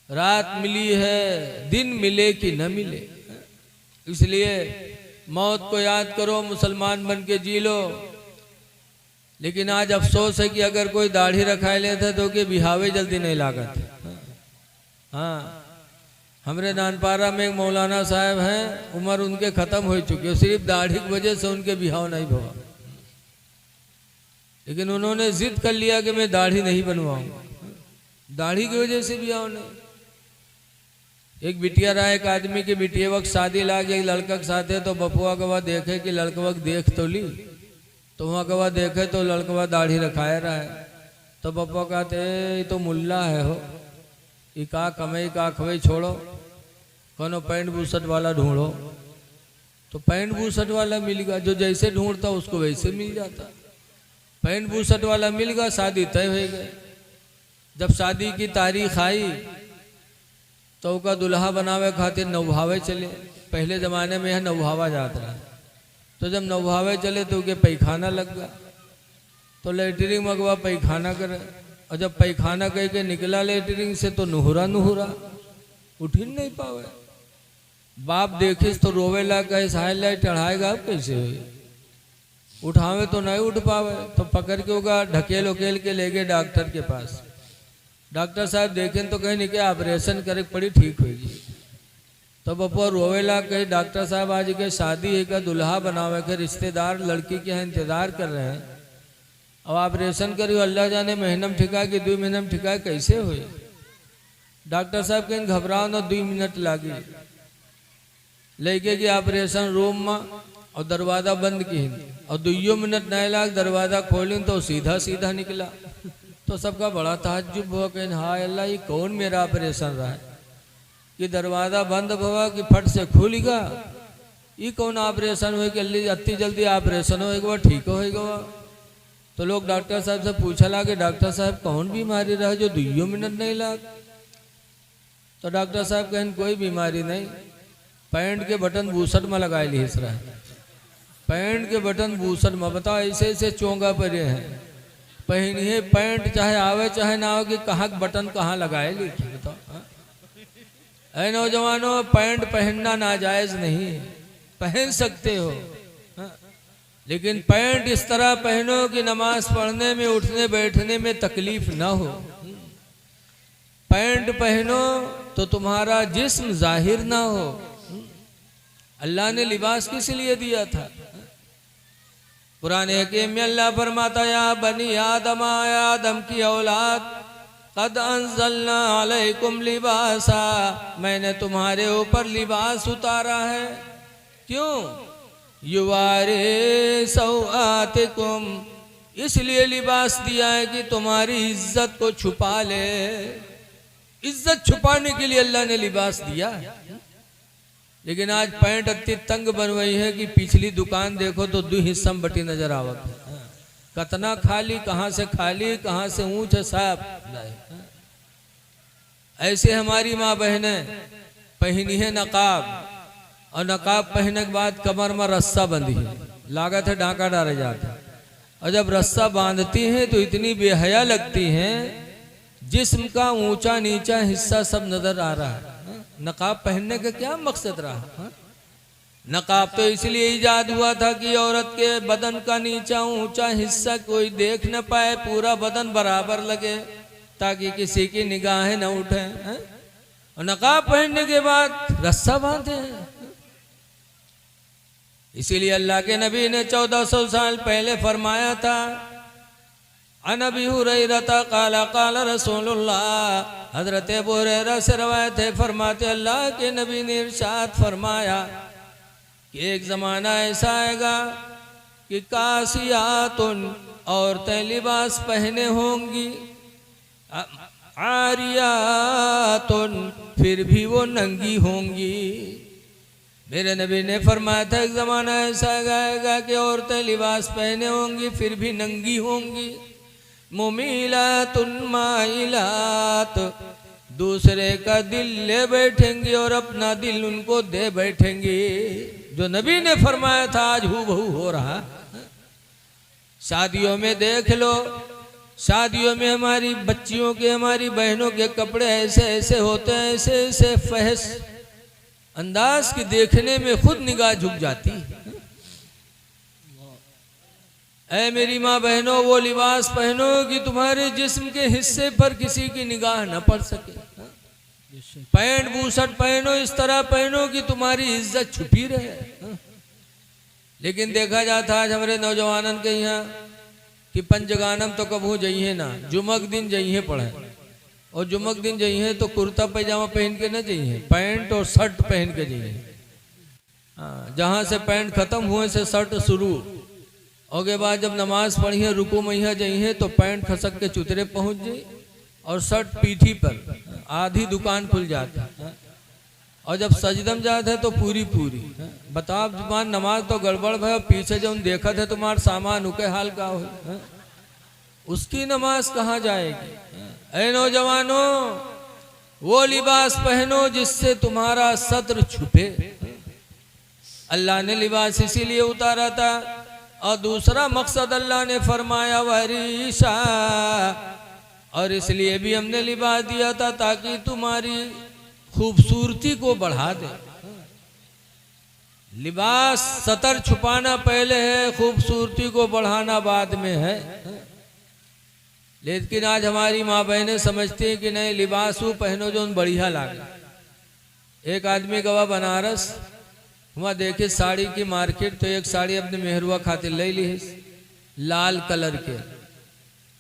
रात मिली है, दिन मिले कि न मिले। इसलिए मौत को याद करो, मुसलमान बन के जी लो। लेकिन आज अफसोस है कि अगर कोई दाढ़ी रखाए लेता तो कि बिहावे जल्दी नहीं लागत। हाँ, हमारे नानपारा में एक मौलाना साहब हैं, उम्र उनके खत्म हो चुकी है, सिर्फ दाढ़ी की वजह से उनके बिहाव नहीं हुआ। लेकिन उन्होंने जिद कर लिया कि मैं दाढ़ी नहीं बनवाऊंगा, दाढ़ी की वजह से बिहाव नहीं। एक बिटिया रहा, एक आदमी की बिटिया वक्त शादी लाग, एक लड़का के साथ है, तो बपुआ गवा देखे कि लड़का वक्त देख तो ली, तो वहाँ गवा देखे तो लड़कवा दाढ़ी रखाया रहा है। तो बपुआ कहते ये तो मुल्ला है हो, ये का कमाई का खवई छोड़ो, कौनो पैंट बूसट वाला ढूंढो। तो पैंट बूसट वाला मिल गया, जो जैसे ढूंढता उसको वैसे मिल जाता। पैंट बूसट वाला मिल गया, शादी तय हो गई। जब शादी की तारीख आई तो का दुल्हा बनावे खातिर नौभावे चले। पहले ज़माने में यह नौभावा जाता रहा। तो जब नौभावे चले तो के पैखाना लग गया, तो लेटरिंग मगवा पैखाना करे, और जब पैखाना कह के निकला लेटरिंग से तो नुहरा नुहरा उठ ही नहीं पावे। बाप देखिस तो रोवेला, कहे साहिल चढ़ाएगा अब कैसे हुई, उठावे तो नहीं उठ पावे। तो पकड़ के होगा ढकेल उकेल के ले गए डॉक्टर के पास। डॉक्टर साहब देखें तो कहीं नहीं कि ऑपरेशन करे पड़ी ठीक होगी। तो बपुआ रोवेला, कहे डॉक्टर साहब आज के शादी है का दुल्हा बनावे के रिश्तेदार लड़की के यहाँ इंतजार कर रहे हैं, अब ऑपरेशन करियो अल्लाह जाने महीना में ठिका कि 2 महीना में ठिका कैसे हुई। डॉक्टर साहब कहीं घबराओ ना, 2 मिनट लागी। लेके गए ऑपरेशन रूम में और दरवाज़ा बंद की, और 2 मिनट नहीं लाग दरवाज़ा खोली तो सीधा सीधा निकला। तो सबका बड़ा ताज्जुब हुआ कि हाय अल्लाह, ये कौन मेरा ऑपरेशन रहा है कि दरवाज़ा बंद हुआ कि फट से खुलेगा। ये कौन ऑपरेशन हुआ कि अति जल्दी ऑपरेशन होगा ठीक होगा। तो लोग डॉक्टर साहब से पूछा ला कि डॉक्टर साहब कौन बीमारी रहा जो 2 मिनट नहीं लाग। तो डॉक्टर साहब कहें कोई बीमारी नहीं, पैंट के बटन बूसट में लगाए ली रहा है। पैंट के बटन बूसट में, बताओ ऐसे ऐसे चोंगा परे हैं, पहनिए पैंट चाहे आवे चाहे ना हो कि कहाँ बटन कहाँ लगाए ली। बताओ ऐ नौजवानों, पैंट पहनना नाजायज नहीं है, पहन सकते हो, लेकिन पैंट इस तरह पहनो कि नमाज पढ़ने में उठने बैठने में तकलीफ ना हो। पैंट पहनो तो तुम्हारा जिस्म जाहिर ना हो। अल्लाह ने लिबास किस लिए दिया था? कुरान हकीम में अल्लाह फरमाता या बनी आदम, आदम की औलाद, कद अंज़लना अलैकुम लिबासा, मैंने तुम्हारे ऊपर लिबास उतारा है। क्यों? युवारे सौआतिकुम, इसलिए लिबास दिया है कि तुम्हारी इज्जत को छुपा ले। इज्जत छुपाने के लिए अल्लाह ने लिबास दिया। लेकिन आज पैंट अति तंग बनवाई है कि पिछली दुकान देखो तो 2 हिस्सा में बटी नजर आवत है। कतना खाली, कहाँ से खाली कहाँ से ऊंच है साहब। ऐसे हमारी माँ बहनें पहनी है नकाब, और नकाब पहनने के बाद कमर में रस्सा बंधी है, लागत है डांका डाले जाता है। और जब रस्सा बांधती हैं तो इतनी बेहया लगती हैं, जिस्म का ऊंचा नीचा हिस्सा सब नजर आ रहा है। नकाब पहनने का क्या मकसद रहा? नकाब तो इसलिए ईजाद हुआ था कि औरत के बदन का नीचा ऊंचा हिस्सा कोई देख न पाए, पूरा बदन बराबर लगे, ताकि किसी की निगाहें न उठे। और नकाब पहनने के बाद रस्सा बांधे हैं। इसीलिए अल्लाह के नबी ने 1400 साल पहले फरमाया था, अनबी हुरैरा काला काला रसूलुल्लाह, हजरत अबू हुरैरा से रवायत है, फरमाते अल्लाह के नबी ने इरशाद फरमाया कि एक ज़माना ऐसा आएगा कि कासियातुन, औरतें लिबास पहने होंगी, आरियातुन, फिर भी वो नंगी होंगी। मेरे नबी ने फरमाया था एक ज़माना ऐसा आएगा कि औरतें लिबास पहने होंगी फिर भी नंगी होंगी। मुमीलातुन माइलात, दूसरे का दिल ले बैठेंगी और अपना दिल उनको दे बैठेंगी। जो नबी ने फरमाया था आज हूबहू हो रहा। शादियों में देख लो, शादियों में हमारी बच्चियों के, हमारी बहनों के कपड़े ऐसे ऐसे होते हैं, ऐसे ऐसे फहश अंदाज की देखने में खुद निगाह झुक जाती है। ऐ मेरी माँ बहनों, वो लिबास पहनो कि तुम्हारे जिस्म के हिस्से पर किसी की निगाह न पड़ सके। पैंट बूशर्ट पहनो, इस तरह पहनो कि तुम्हारी इज्जत छुपी रहे। लेकिन देखा जाता आज हमारे नौजवानन के यहाँ कि पंचगानम तो कबू जइए ना, जुमक दिन जइए पढ़े, और जुमक दिन जइए तो कुर्ता पैजामा पहन के न जइए, पैंट और शर्ट पहन के जइए। हाँ, जहाँ से पैंट खत्म हुए से शर्ट शुरू, और के बाद जब नमाज पढ़िए रुकू मैया जइए तो पैंट खसक के चुतरे पहुँच जाए और शर्ट पीठी पर, आधी दुकान खुल जाती है। और जब सजदम जाते है तो पूरी पूरी। बताओ जुबान नमाज तो गड़बड़ है, पीछे जो देखा थे तुम्हारा सामान उके हाल का हो, उसकी नमाज कहाँ जाएगी। ऐ नौजवानों, वो लिबास पहनो जिससे तुम्हारा सत्र छुपे। अल्लाह ने लिबास इसीलिए उतारा था, और दूसरा मकसद अल्लाह ने फरमाया वरीशा, और इसलिए भी हमने लिबास दिया था ताकि तुम्हारी खूबसूरती को बढ़ा दे। लिबास सतर छुपाना पहले है, खूबसूरती को बढ़ाना बाद में है। लेकिन आज हमारी माँ बहनें समझती हैं कि नहीं, लिबास वो पहनो जो बढ़िया लागे। एक आदमी गवा बनारस, वहाँ देखे साड़ी की मार्केट, तो एक साड़ी अपने मेहरुआ खातिर ले ली है लाल कलर के,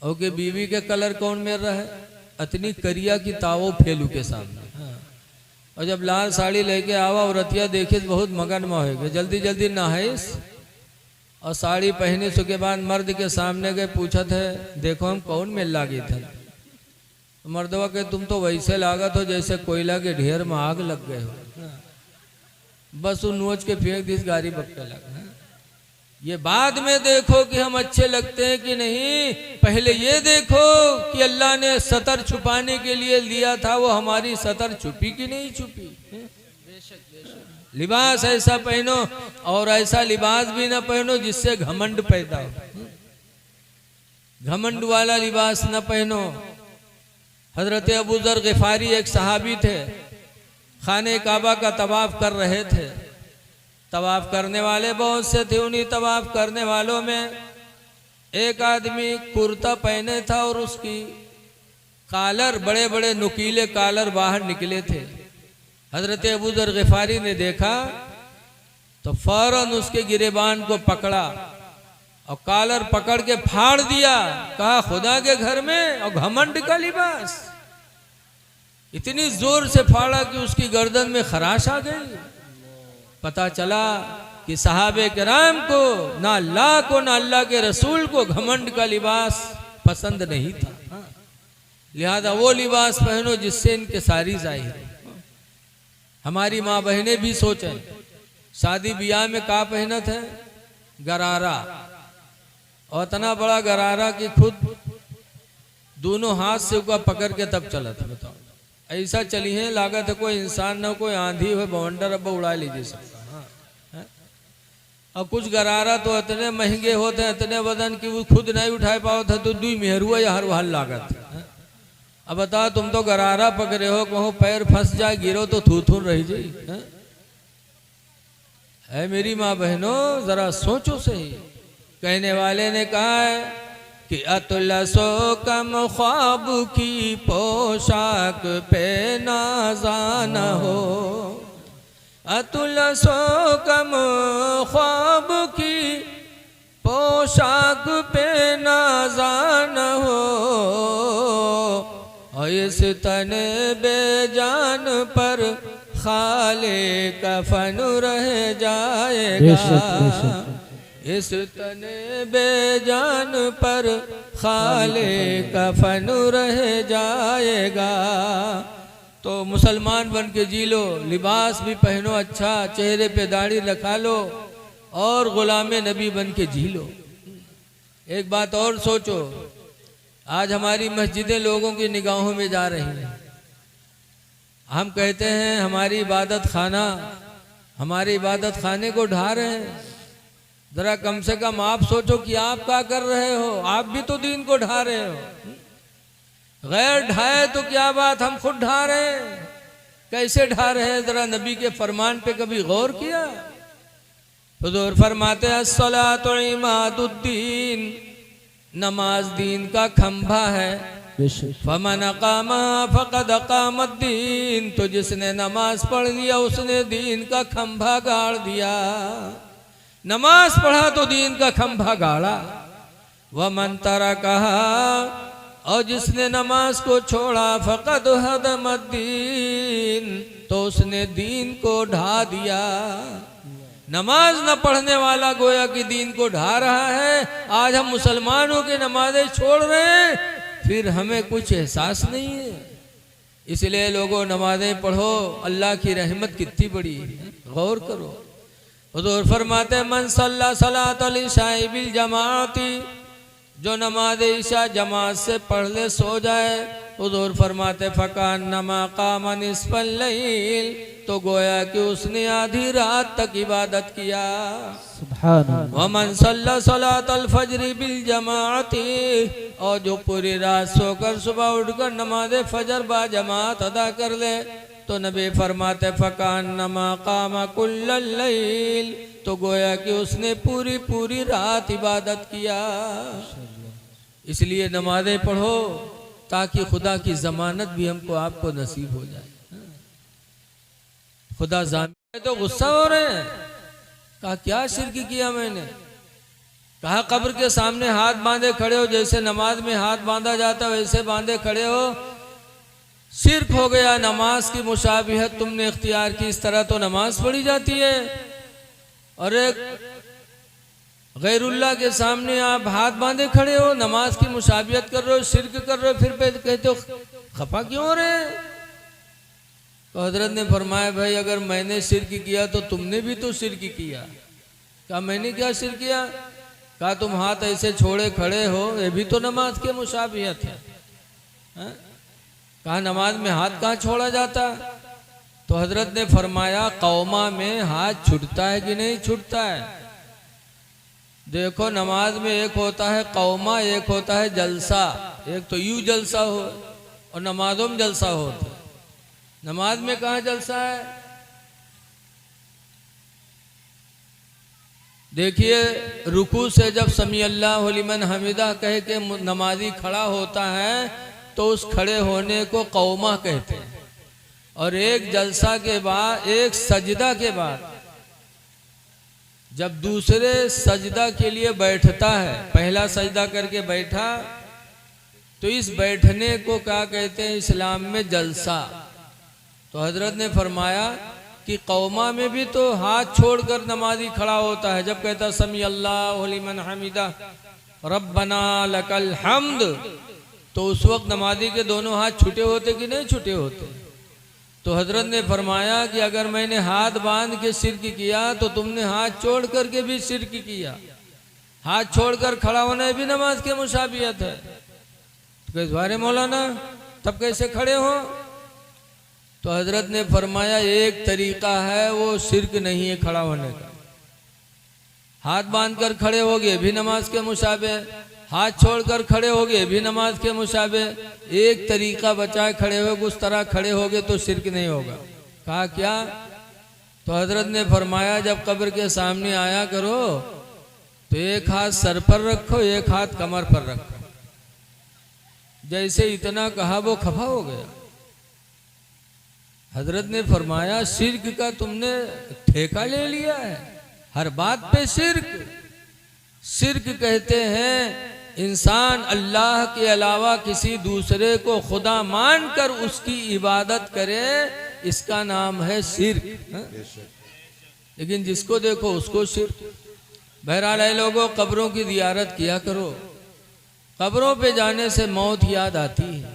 और के बीवी के कलर कौन मेर रहा है, अतनी करिया की तावो फेलू के सामने। और जब लाल साड़ी लेके आवा और रतिया देखे तो बहुत मगन में हो गए, जल्दी जल्दी नहाइस और साड़ी पहने सो के बाद मर्द के सामने गए, पूछा थे देखो हम कौन में लागे थे। तो मर्दवा के तुम तो वैसे लागत हो जैसे कोयला के ढेर में आग लग गए हो, बस उन नोच के फेंक दी गाड़ी बक्के लगा। ये बाद में देखो कि हम अच्छे लगते हैं कि नहीं, पहले ये देखो कि अल्लाह ने सतर छुपाने के लिए लिया था, वो हमारी सतर छुपी कि नहीं छुपी। लिबास ऐसा पहनो, और ऐसा लिबास भी ना पहनो जिससे घमंड पैदा हो। घमंड वाला लिबास न पहनो। हजरत अबू जर गिफारी एक सहाबी थे, खाने काबा का तवाफ कर रहे थे। तवाफ करने वाले बहुत से थे, उन्हीं तवाफ करने वालों में एक आदमी कुर्ता पहने था और उसकी कालर, बड़े बड़े नुकीले कालर बाहर निकले थे। हजरत अबू जर गिफारी ने देखा तो फौरन उसके गिरेबान को पकड़ा और कालर पकड़ के फाड़ दिया। कहा खुदा के घर में और घमंड का लिबास। इतनी जोर से फाड़ा कि उसकी गर्दन में खराश आ गई। पता चला कि सहाबे किराम को, ना अल्लाह को ना अल्लाह के रसूल को घमंड का लिबास पसंद नहीं था। लिहाजा वो लिबास पहनो जिससे इनके सारी जाहिर। हमारी माँ बहनें भी सोचें, शादी ब्याह में का पहनत है, गरारा, और इतना बड़ा गरारा कि खुद दोनों हाथ से उसका पकड़ के तब चला था। बताओ ऐसा चली है, लागत है कोई इंसान ना, कोई आंधी हो बवंडर अब उड़ा लीजिए सबका। और कुछ गरारा तो इतने महंगे होते हैं, इतने वजन की वो खुद नहीं उठा पाओ था, तो दुई मेहरुआ या हर वहाल लागत। अब बताओ तुम तो गरारा पकड़े हो, कहो पैर फंस जाए गिरो तो थू थू रह जाए। है मेरी माँ बहनों, जरा सोचो सही। कहने वाले ने कहा है कि अतुलसो कम ख्वाब की पोशाक पे नाज़ान हो, अतुलसो कम ख्वाब की पोशाक पे नाज़ान हो, और इस तन बेजान पर खाले कफन रह जाएगा। इस तने बेजान पर खाले कफन रह जाएगा। तो मुसलमान बन के जी लो, लिबास भी पहनो अच्छा, चेहरे पे दाढ़ी रखा लो, और गुलाम नबी बन के जी लो। एक बात और सोचो, आज हमारी मस्जिदें लोगों की निगाहों में जा रही हैं। हम कहते हैं हमारी इबादत खाना, हमारे इबादत खाने को ढा रहे हैं। जरा कम से कम आप सोचो कि आप क्या कर रहे हो, आप भी तो दीन को ढा रहे हो। गैर ढाए तो क्या बात, हम खुद ढा रहे हैं। कैसे ढा रहे हैं, जरा नबी के फरमान पे कभी गौर किया? हुजूर फरमाते हैं अस्सलातु इमादुद्दीन, नमाज दीन का खंभा है। फमन अकामा फकद अकामद्दीन, तो जिसने नमाज पढ़ लिया उसने दीन का खंभा गाड़ दिया। नमाज पढ़ा तो दीन का खंभा गाड़ा। वमन तरकहा, और जिसने नमाज को छोड़ा फकद हदमद्दीन, तो उसने दीन को ढा दिया। नमाज न पढ़ने वाला गोया कि दीन को ढा रहा है। आज हम मुसलमानों की नमाजें छोड़ रहे हैं, फिर हमें कुछ एहसास नहीं है। इसलिए लोगों नमाजें पढ़ो, अल्लाह की रहमत कितनी बड़ी है, गौर करो। हुजूर फरमाते मन सल्ला सलातल इशाई बिल जमाती, जो नमाज ईशा जमात से पढ़ ले सो जाए, हुजूर फरमाते फकान नमा कामा निस्फल लैल, तो गोया कि उसने आधी रात तक इबादत किया। वमन सल्ला सलातल फजरी बिल जमाती, और जो पूरी रात सोकर सुबह उठकर नमाज फजर बा जमात अदा कर ले, तो नबी फरमाते फकान नमा कामा कुल्लल लैल, तो गोया कि उसने पूरी पूरी रात इबादत किया। इसलिए नमाजें पढ़ो ताकि खुदा की जमानत भी हमको आपको नसीब हो जाए। खुदा जाने तो गुस्सा हो रहे हैं। कहा क्या शिर्क किया मैंने? कहा कब्र के सामने हाथ बांधे खड़े हो, जैसे नमाज में हाथ बांधा जाता वैसे बांधे खड़े हो, शिर्क हो गया। नमाज की मुशाबिहत तुमने इख्तियार की, इस तरह तो नमाज पढ़ी जाती है। और एक गैरुल्लाह के सामने आप हाथ बांधे खड़े हो, नमाज की मुशाबियत कर रहे हो, शिर्क कर रहे हो, फिर कहते हो खफा क्यों हो रहे हैं? तो हजरत ने फरमाया भाई अगर मैंने शिर्क किया तो तुमने भी तो शिर्क किया। कहा मैंने क्या शिर्क किया? कहा तुम हाथ ऐसे छोड़े खड़े हो, ये भी तो नमाज के मुशाबियत है। कहा नमाज में हाथ कहाँ छोड़ा जाता? तो हजरत ने फरमाया कौमा में हाथ छूटता है कि नहीं छूटता है? देखो नमाज में एक होता है कौमा, एक होता है जलसा। एक तो यूं जलसा हो और नमाजों में जलसा होता है। नमाज में कहाँ जलसा है? देखिए रुकू से जब समी अल्लाहु लिमन हमिदा कह के नमाजी खड़ा होता है तो उस खड़े होने को कौमा कहते हैं। और एक जलसा के बाद, एक सजदा के बाद जब दूसरे सजदा के लिए बैठता है, पहला सजदा करके बैठा, तो इस बैठने को क्या कहते हैं इस्लाम में? जलसा। तो हजरत ने फरमाया कि कौमा में भी तो हाथ छोड़कर नमाजी खड़ा होता है। जब कहता समी अल्लाहु लिमन हमिदा रब्बना लकल हम्द, तो उस वक्त नमाजी के दोनों हाथ छूटे होते कि नहीं छूटे होते? तो हजरत ने फरमाया कि अगर मैंने हाथ बांध के शिर्क किया तो तुमने हाथ छोड़ करके भी शिर्क किया। हाथ छोड़कर खड़ा होना भी नमाज के मुशाबियत है। तो कैसे वारे मौलाना तब कैसे खड़े हो? तो हजरत ने फरमाया एक तरीका है, वो शिर्क नहीं है खड़ा होने का। हाथ बांध कर खड़े हो गए भी नमाज के मुशाबे, हाथ छोड़कर खड़े हो गए भी नमाज के मुशाबे। एक तरीका बचाए खड़े हो, उस तरह खड़े हो गए तो शिर्क नहीं होगा। कहा क्या? तो हजरत ने फरमाया जब कब्र के सामने आया करो तो एक हाथ सर पर रखो, एक हाथ कमर पर रखो। जैसे इतना कहा वो खफा हो गया। हजरत ने फरमाया शिर्क का तुमने ठेका ले लिया है, हर बात पे शिर्क। शिर्क कहते हैं इंसान अल्लाह के अलावा किसी दूसरे को खुदा मानकर उसकी इबादत करे, इसका नाम है शिर्क। लेकिन जिसको देखो उसको शिर्क। बहरहाल है लोगों, कब्रों की जियारत किया करो। कब्रों पे जाने से मौत याद आती है।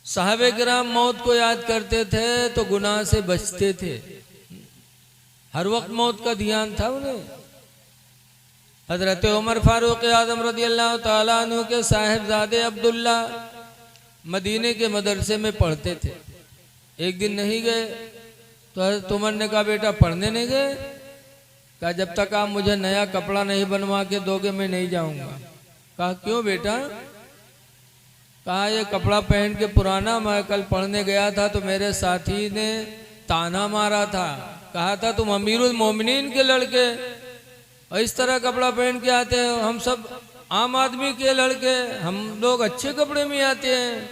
साहबे किराम मौत को याद करते थे तो गुनाह से बचते थे। हर वक्त मौत का ध्यान था उन्हें। हजरत उमर फारूक आजम रज़ी अल्लाह ताला अन्हु के साहिबजादे अब्दुल्ला मदीने के मदरसे में पढ़ते थे। एक दिन नहीं गए तो हजरत उमर ने कहा बेटा पढ़ने नहीं गए? कहा जब तक आप मुझे नया कपड़ा नहीं बनवा के दोगे मैं नहीं जाऊंगा। कहा क्यों बेटा? कहा ये कपड़ा पहन के पुराना, मैं कल पढ़ने गया था तो मेरे साथी ने ताना मारा था, कहा था तुम अमीरुल मोमिनीन के लड़के और इस तरह कपड़ा पहन के आते हो, हम सब आम आदमी के लड़के, हम लोग अच्छे कपड़े में आते हैं।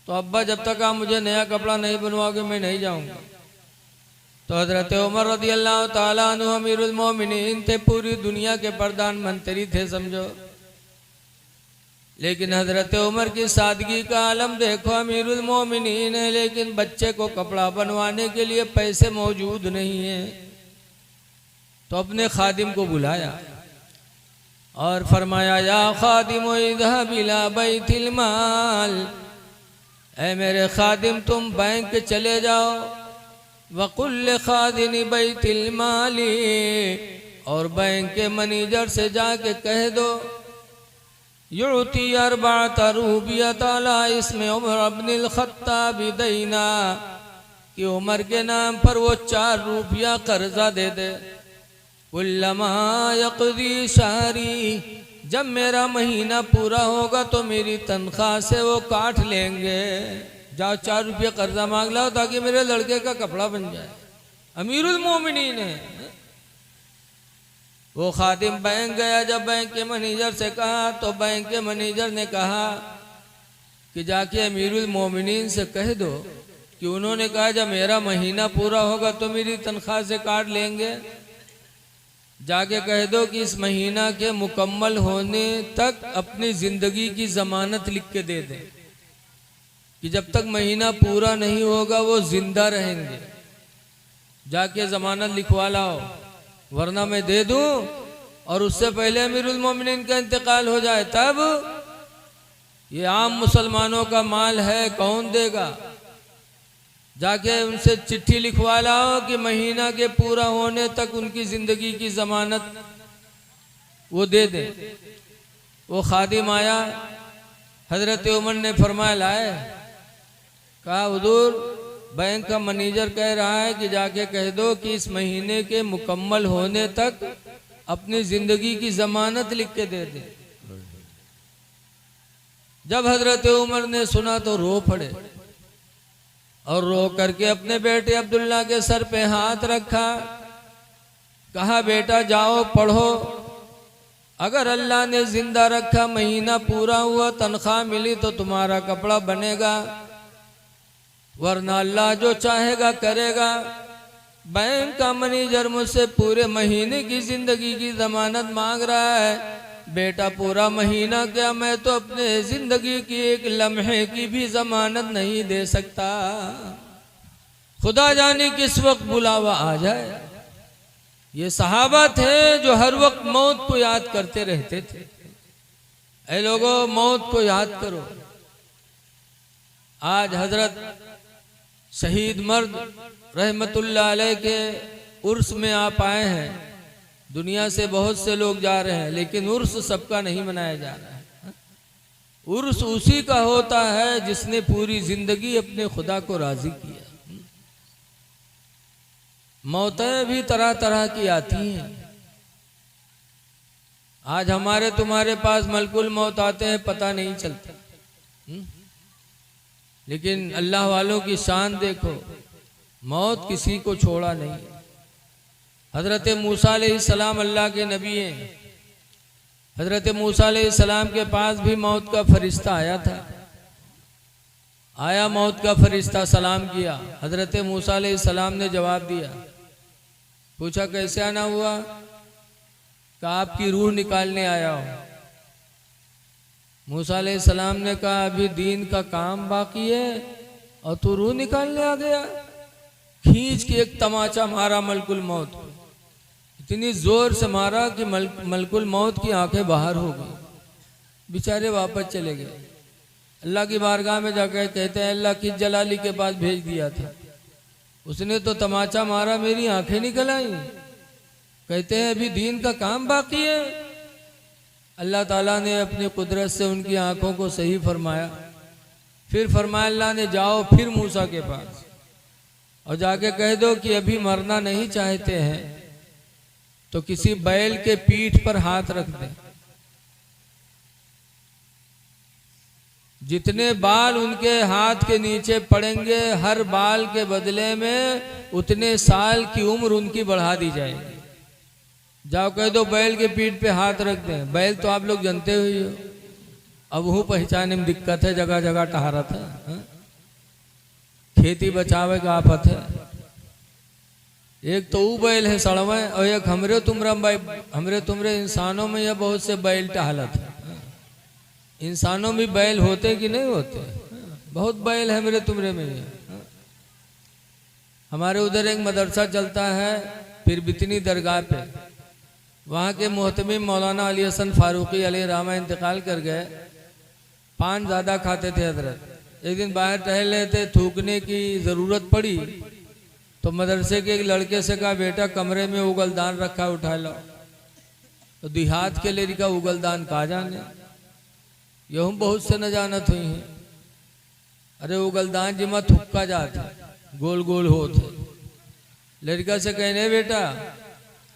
तो अब्बा जब तक आप मुझे नया कपड़ा नहीं बनवाओगे मैं नहीं जाऊंगा। तो हजरत उमर रज़ी अल्लाह ताला अन्हु अमीरुल मोमिनीन थे, पूरी दुनिया के प्रधानमंत्री थे समझो। लेकिन हजरत उमर की सादगी का आलम देखो, अमीरुल मोमिनीन है लेकिन बच्चे को कपड़ा बनवाने के लिए पैसे मौजूद नहीं है। तो अपने खादिम को बुलाया और फरमाया या खादिम इज़हब इला बैतिल माल, ऐ मेरे खादिम तुम बैंक चले जाओ, वकुल खादिन बैतिल माली, और बैंक के मैनेजर से जाके कह दो युती अरबात रूबियत अला इसमें उमर अब्निल खत्ताब दैना, कि उमर के नाम पर वो 4 रुपया कर्जा दे दे। कुल्लमा यक़दी शहरी, जब मेरा महीना पूरा होगा तो मेरी तनख्वाह से वो काट लेंगे। जाओ 4 रुपये कर्जा मांग लाओ ताकि मेरे लड़के का कपड़ा बन जाए। अमीरुल मोमिनीन है। वो खादिम बैंक गया, जब बैंक के मैनेजर से कहा तो बैंक के मैनेजर ने कहा कि जाके अमीरुल मोमिनीन से कह दो कि उन्होंने कहा जब मेरा महीना पूरा होगा तो मेरी तनख्वाह से काट लेंगे। जाके कह दो कि इस महीना के मुकम्मल होने तक अपनी ज़िंदगी की ज़मानत लिख के दे दें, कि जब तक महीना पूरा नहीं होगा वो जिंदा रहेंगे। जाके ज़मानत लिखवा लाओ वरना मैं दे दूं और उससे पहले अमीरुल मोमिनीन का इंतकाल हो जाए तब। ये आम मुसलमानों का माल है, कौन देगा? जाके उनसे चिट्ठी लिखवा लाओ कि महीना के पूरा होने तक उनकी ज़िंदगी की ज़मानत वो दे दे। वो खादिम आया, हजरत उमर ने फरमाया लाए। कहा हुजूर बैंक का मैनेजर कह रहा है कि जाके कह दो कि इस महीने के मुकम्मल होने तक अपनी ज़िंदगी की ज़मानत लिख के दे दे। जब हजरत उमर ने सुना तो रो पड़े और रो करके अपने बेटे अब्दुल्ला के सर पे हाथ रखा। कहा बेटा जाओ पढ़ो, अगर अल्लाह ने जिंदा रखा महीना पूरा हुआ तनख्वाह मिली तो तुम्हारा कपड़ा बनेगा, वरना अल्लाह जो चाहेगा करेगा। बैंक का मैनेजर मुझसे पूरे महीने की जिंदगी की जमानत मांग रहा है। बेटा पूरा महीना क्या, मैं तो अपने जिंदगी की एक लम्हे की भी जमानत नहीं दे सकता। खुदा जाने किस वक्त बुलावा आ जाए। ये सहाबा थे जो हर वक्त मौत को याद करते रहते थे। ऐ लोगों मौत को याद करो। आज हजरत शहीद मर्द रहमतुल्लाह अलैह के उर्स में आप आए हैं। दुनिया से बहुत से लोग जा रहे हैं लेकिन उर्स सबका नहीं मनाया जा रहा है। उर्स उसी का होता है जिसने पूरी जिंदगी अपने खुदा को राजी किया। मौतें भी तरह तरह की आती हैं। आज हमारे तुम्हारे पास मलकुल मौत आते हैं, पता नहीं चलता। लेकिन अल्लाह वालों की शान देखो, मौत किसी को छोड़ा नहीं। हजरत मूसा अलैहिस्सलाम अल्लाह के नबी हैं। हजरत मूसा अलैहिस्सलाम के पास भी मौत का फरिश्ता आया था। आया मौत का फरिश्ता, सलाम किया। हजरत मूसा अलैहिस्सलाम ने जवाब दिया। पूछा कैसे आना हुआ? कहा आपकी रूह निकालने आया हूं। मूसा अलैहिस्सलाम ने कहा अभी दीन का काम बाकी है और तू रूह निकालने आ गया। खींच के एक तमाचा मारा मलकुल मौत को, इतनी जोर से मारा कि मलकुल मौत की आंखें बाहर हो गई। बेचारे वापस चले गए। अल्लाह की बारगाह में जाकर कहते हैं अल्लाह की जलाली के पास भेज दिया था, उसने तो तमाचा मारा मेरी आंखें निकल आई। कहते हैं अभी दीन का काम बाकी है। अल्लाह ताला ने अपनी कुदरत से उनकी आंखों को सही फरमाया। फिर फरमाया अल्लाह ने जाओ फिर मूसा के पास और जाके कह दो कि अभी मरना नहीं चाहते हैं तो किसी बैल के पीठ पर हाथ रख दें, जितने बाल उनके हाथ के नीचे पड़ेंगे हर बाल के बदले में उतने साल की उम्र उनकी बढ़ा दी जाएगी। जाओ कह दो बैल के पीठ पे हाथ रख दें। बैल तो आप लोग जानते हुए हो, अब वो पहचाने में दिक्कत है, जगह जगह टहरत है, खेती बचावे का आफत है। एक तो वो बैल है सड़वे, और एक हमरे तुमरे इंसानों में यह बहुत से बैल टहलत है। इंसानों में बैल होते कि नहीं होते? बहुत बैल है मेरे तुमरे में। हमारे उधर एक मदरसा चलता है फिर बितनी दरगाह पे, वहाँ के मोहतमिम मौलाना अली हसन फारूकी अलैहि रहमा इंतकाल कर गए। पान ज़्यादा खाते थे हजरत। एक दिन बाहर टहल रहे थे, थूकने की ज़रूरत पड़ी तो मदरसे के एक लड़के से कहा, बेटा कमरे में उगलदान रखा, उठा लो। तो देहात के लेरी का उगलदान कहा जाने, यह बहुत से न जानत हुई हैं। अरे उगलदान जिमा थुक्का जाते, गोल गोल होते। लड़का से कहने, बेटा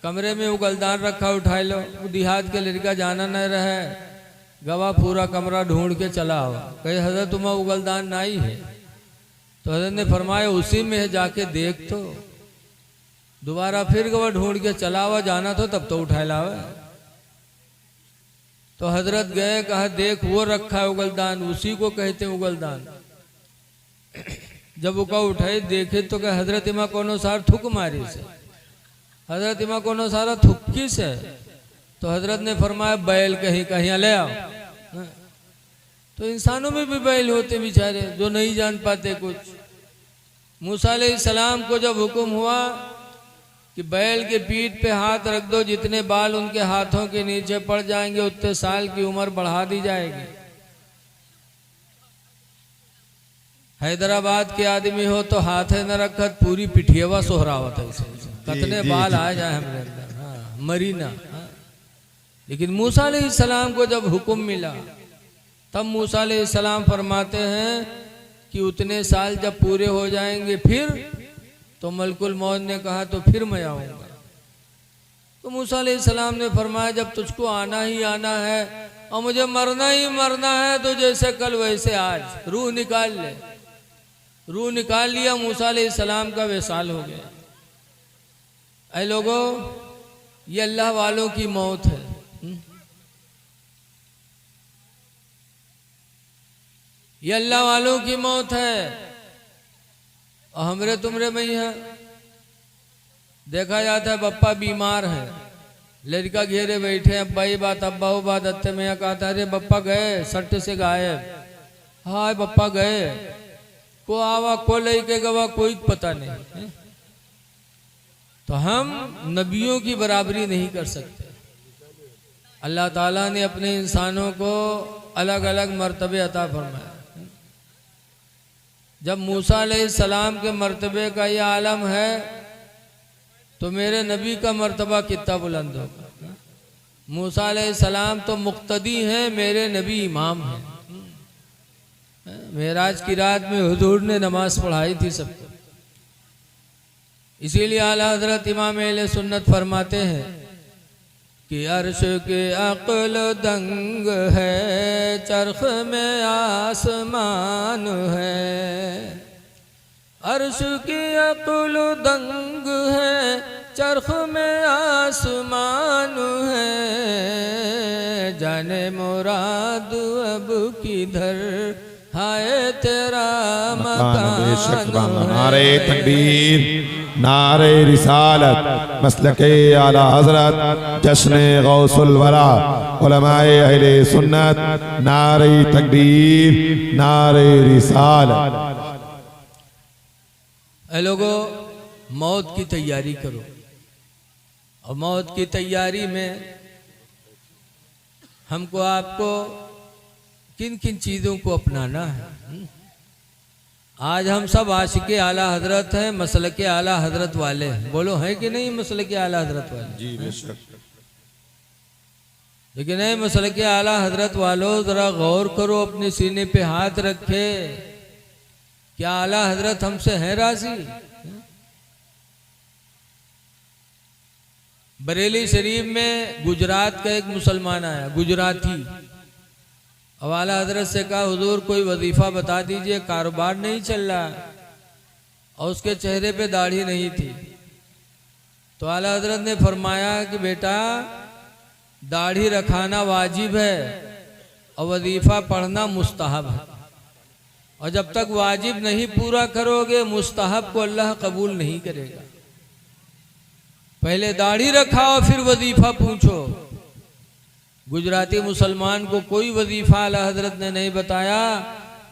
कमरे में उगलदान रखा, उठा लो। वो देहात के लड़का जाना न रहे, गवा पूरा कमरा ढूंढ के चला हुआ। कहे हजरत तुम्हारा उगलदान नहीं है। तो हजरत ने फरमाया उसी में है, जाके देख। तो दोबारा फिर गवा ढूंढ के चला हुआ, जाना तो तब तो उठा लावे। तो हजरत गए, कहा देख वो रखा है उगलदान, उसी को कहते हैं उगलदान। जब वो का उठाए देखे तो कहा हजरत इमा कोनो सार थुक मारी से, हजरत इमा कोनो सारा थुक्की से। तो हजरत ने फरमाया बैल कहीं कहीं ले आओ। तो इंसानों में भी बैल होते बेचारे जो नहीं जान पाते कुछ। मूसा अलैहिस्सलाम को जब हुक्म हुआ कि बैल के पीठ पे हाथ रख दो, जितने बाल उनके हाथों के नीचे पड़ जाएंगे उतने साल की उम्र बढ़ा दी जाएगी। हैदराबाद के आदमी हो तो हाथे न रखत, पूरी पिठियवा सोहरावत है, कितने बाल आ जाए हमारे अंदर। हाँ, मरीना। हाँ। लेकिन मूसा अलैहिस्सलाम को जब हुक्म मिला तब मूसा अलैहिस्सलाम फरमाते हैं कि उतने साल जब पूरे हो जाएंगे फिर, तो मलकुल मौत ने कहा तो फिर मैं आऊंगा। तो मूसा अलैहिस्सलाम ने फरमाया जब तुझको आना ही आना है और मुझे मरना ही मरना है, तो जैसे कल वैसे आज रूह निकाल ले। रूह निकाल लिया, मूसा अलैहिस्सलाम का विसाल हो गया। ऐ लोगों, ये अल्लाह वालों की मौत है। ये अल्लाह वालों की मौत है और हमरे तुमरे में ही है। देखा जाता है बप्पा बीमार है, लड़का घेरे बैठे, अब्बा ये बात अब्बा वो बात, अत्ते में कहता अरे बप्पा गए सट्ट से गायब। हाँ बप्पा गए, को आवा को लेके गवा कोई पता नहीं है। तो हम नबियों की बराबरी नहीं कर सकते। अल्लाह ताला ने अपने इंसानों को अलग अलग मर्तबे अता फरमाया। जब मूसा अलैहिस्सलाम के मर्तबे का ये आलम है तो मेरे नबी का मर्तबा कितना बुलंद होगा। मूसा अलैहिस्सलाम तो मुक्तदी हैं, मेरे नबी इमाम हैं। मेराज की रात में हुजूर ने नमाज पढ़ाई थी सबको। इसीलिए आला हजरत इमाम अहले सुन्नत फरमाते हैं कि अर्श के अक्ल दंग है, चरख में आसमान है। अर्श की अक्ल दंग है, चरख में आसमान है। जाने मुराद अब किधर हाय तेरा मकान है। नारे तकबीर, नारे रिसालत, मसलके आला हजरत, जश्न गौसुल वरा, उलमाए अहले सुन्नत, नारे तकबीर, नारे रिसालत। ऐ लोगों, मौत की तैयारी करो। और मौत की तैयारी में हमको आपको किन किन चीज़ों को अपनाना है। आज हम सब आशिके आला हजरत हैं, मसलके आला हजरत वाले हैं। बोलो है कि नहीं मसलके आला हजरत वाले? जी बेशक। लेकिन है मसलके आला हजरत वालों, जरा गौर करो, अपने सीने पे हाथ रखे, क्या आला हजरत हमसे है राजी? बरेली शरीफ में गुजरात का एक मुसलमान आया, गुजराती। अब आला हजरत से कहा हुजूर कोई वजीफा बता दीजिए, कारोबार नहीं चल रहा, और उसके चेहरे पे दाढ़ी नहीं थी। तो आला हजरत ने फरमाया कि बेटा दाढ़ी रखाना वाजिब है और वजीफा पढ़ना मुस्तहब है, और जब तक वाजिब नहीं पूरा करोगे मुस्तहब को अल्लाह कबूल नहीं करेगा। पहले दाढ़ी रखाओ फिर वजीफा पूछो। गुजराती मुसलमान को कोई वजीफा आला हजरत ने नहीं बताया।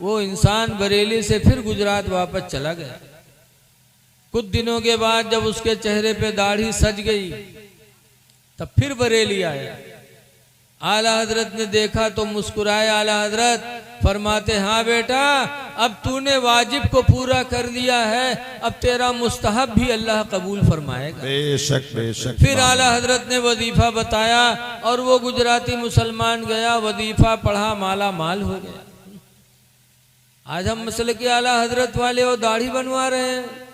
वो इंसान बरेली से फिर गुजरात वापस चला गया। कुछ दिनों के बाद जब उसके चेहरे पे दाढ़ी सज गई तब फिर बरेली आया। आला हजरत ने देखा तो मुस्कुराए। आला हजरत फरमाते हाँ बेटा, अब तूने वाजिब को पूरा कर दिया है, अब तेरा मुस्तहब भी अल्लाह कबूल फरमाएगा। बेशक बेशक। फिर आला हजरत ने वजीफा बताया और वो गुजराती मुसलमान गया, वजीफा पढ़ा, माला माल हो गया। आज हम मसले के आला हजरत वाले और दाढ़ी बनवा रहे हैं।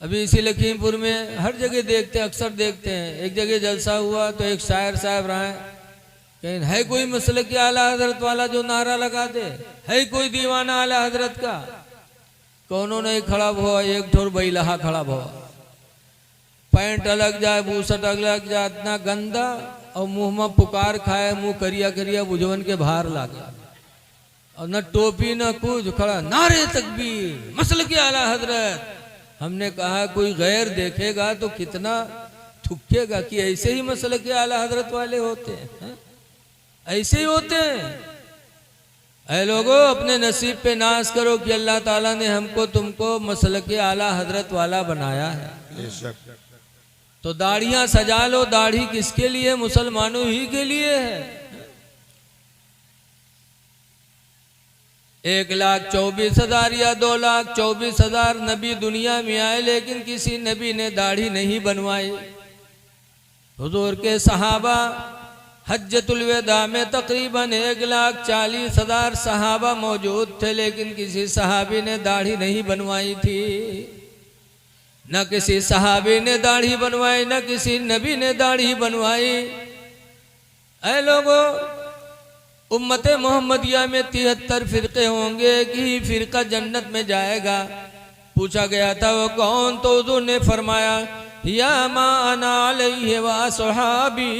अभी इसी लखीमपुर में हर जगह देखते हैं, अक्सर देखते हैं। एक जगह जलसा हुआ तो एक शायर साहब रहे, कहीं है कोई मसले के आला हजरत वाला जो नारा लगा दे, है कोई दीवाना आला हजरत का? कौनों नहीं खड़ा हुआ, एक ठोर बैलहा खड़ा हुआ, पैंट अलग जाए, बूसट अलग जाए, इतना गंदा, और मुंह में पुकार खाए, मुंह करिया करिया बुझवन के बाहर लागे, और न टोपी न कुछ, खड़ा नारे तकबीर, मसले के आला हजरत। हमने कहा कोई गैर देखेगा तो कितना थुकेगा कि ऐसे ही मसले के आला हजरत वाले होते हैं, ऐसे ही होते हैं। ऐ लोगों, अपने नसीब पे नाज करो कि अल्लाह ताला ने हमको तुमको मसले के आला हजरत वाला बनाया है। तो दाढ़ियां सजा लो। दाढ़ी किसके लिए? मुसलमानों ही के लिए है। 1,24,000 या 2,24,000 नबी दुनिया में आए, लेकिन किसी नबी ने दाढ़ी नहीं बनवाई। हुजूर के सहाबा हज्जतुल विदा में तकरीबन 1,40,000 सहाबा मौजूद थे, लेकिन किसी सहाबी ने दाढ़ी नहीं बनवाई थी। न किसी सहाबी ने दाढ़ी बनवाई, न किसी नबी ने दाढ़ी बनवाई। ऐ लोगों, उम्मत मोहम्मदिया में 73 फिरके होंगे, कि फिरका जन्नत में जाएगा। पूछा गया था वो कौन, तो हुजूर ने फरमाया या मा अना अलैहि व असहाबी,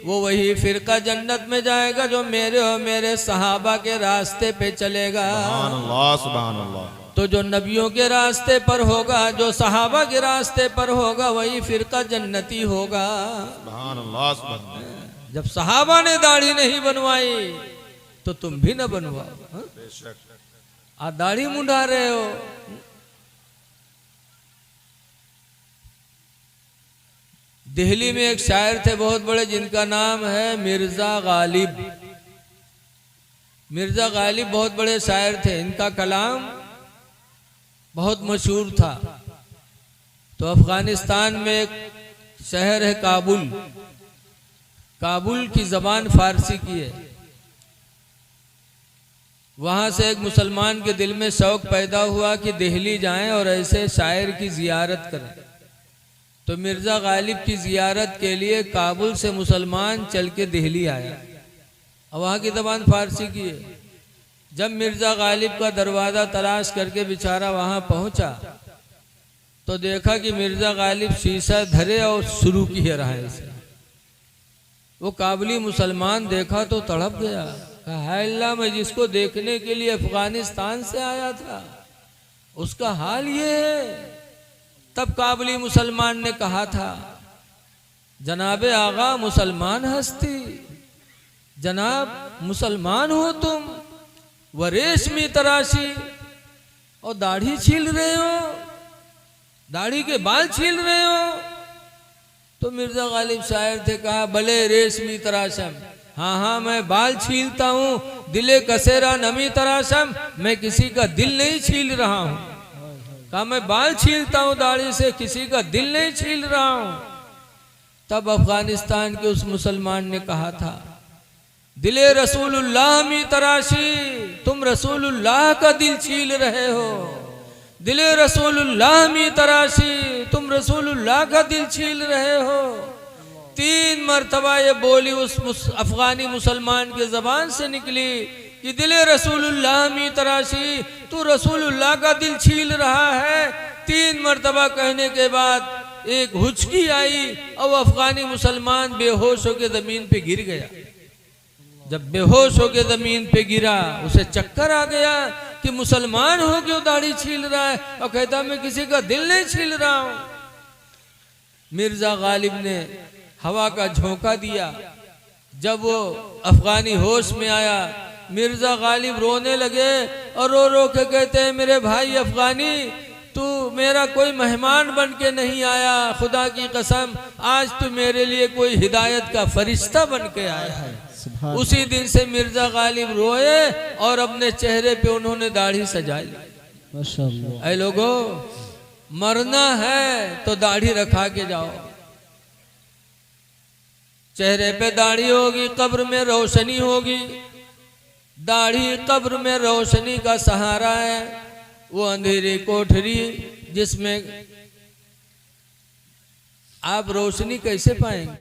वो वही फिरका जन्नत में जाएगा जो मेरे और मेरे सहाबा के रास्ते पे चलेगा। सुभान अल्लाह, सुभान अल्लाह। तो जो नबियों के रास्ते पर होगा, जो सहाबा के रास्ते पर होगा, वही फिरका जन्नती होगा। सुभान अल्लाह, सुभान अल्लाह। जब सहाबा ने दाढ़ी नहीं बनवाई तो तुम भी न बनवाओ। आप दाढ़ी मुंडा रहे हो। दिल्ली में एक शायर थे बहुत बड़े, जिनका नाम है मिर्जा गालिब। मिर्जा गालिब बहुत बड़े शायर थे। इनका कलाम बहुत मशहूर था। तो अफगानिस्तान में एक शहर है काबुल, काबुल की जबान फारसी की है। वहां से एक मुसलमान के दिल में शौक पैदा हुआ कि दिल्ली जाएं और ऐसे शायर की जियारत करें। तो मिर्जा गालिब की जियारत के लिए काबुल से मुसलमान चल के दिल्ली आया, और वहाँ की जबान फारसी की है। जब मिर्जा गालिब का दरवाज़ा तलाश करके बेचारा वहाँ पहुँचा तो देखा कि मिर्जा गालिब शीशा धरे और शुरू किए रहा है इसे। वो काबुली मुसलमान देखा तो तड़प गया, कहा अल्लाह, मैं जिसको देखने के लिए अफगानिस्तान से आया था उसका हाल ये है। तब काबुली मुसलमान ने कहा था, जनाबे आगा मुसलमान हस्ती, जनाब मुसलमान हो तुम, व रेशमी तराशी, और दाढ़ी छील रहे हो, दाढ़ी के बाल छील रहे हो। तो मिर्जा गालिब शायर थे, कहा भले रेशमी तराशम, हाँ हाँ मैं बाल छीलता हूँ, दिले कसेरा नमी तराशम, मैं किसी का दिल नहीं छील रहा हूँ। कहा मैं बाल छीलता हूँ दाढ़ी से, किसी का दिल नहीं छील रहा हूँ। तब अफगानिस्तान के उस मुसलमान ने कहा था, दिले रसूलुल्लाह मी तराशी, तुम रसूलुल्लाह का दिल छील रहे हो। दिले रसूलुल्लाह में तराशी, तुम रसूलुल्लाह का दिल छील रहे हो। 3 मरतबा ये बोली उस अफगानी मुसलमान के जबान से निकली कि दिले रसूलुल्लाह में तराशी, तू रसूलुल्लाह का दिल छील रहा है। 3 मरतबा कहने के बाद एक हुचकी आई और वो अफगानी मुसलमान बेहोश होकर जमीन पे गिर गया। जब बेहोश होकर जमीन पे गिरा, उसे चक्कर आ गया कि मुसलमान हो क्यों दाढ़ी छील रहा है, और कहता मैं किसी का दिल नहीं छील रहा हूं। मिर्जा गालिब ने हवा का झोंका दिया। जब वो अफगानी होश में आया, मिर्जा गालिब रोने लगे और रो रो के कहते हैं मेरे भाई अफगानी, तू मेरा कोई मेहमान बन के नहीं आया, खुदा की कसम आज तू मेरे लिए कोई हिदायत का फरिश्ता बन के आया है। उसी दिन से मिर्जा गालिब रोए और अपने चेहरे पे उन्होंने दाढ़ी सजाई। माशाअल्लाह। ऐ लोगों, मरना है तो दाढ़ी रखा के जाओ। चेहरे पे दाढ़ी होगी, कब्र में रोशनी होगी। दाढ़ी कब्र में रोशनी का सहारा है। वो अंधेरी कोठरी जिसमें आप रोशनी कैसे पाएंगे?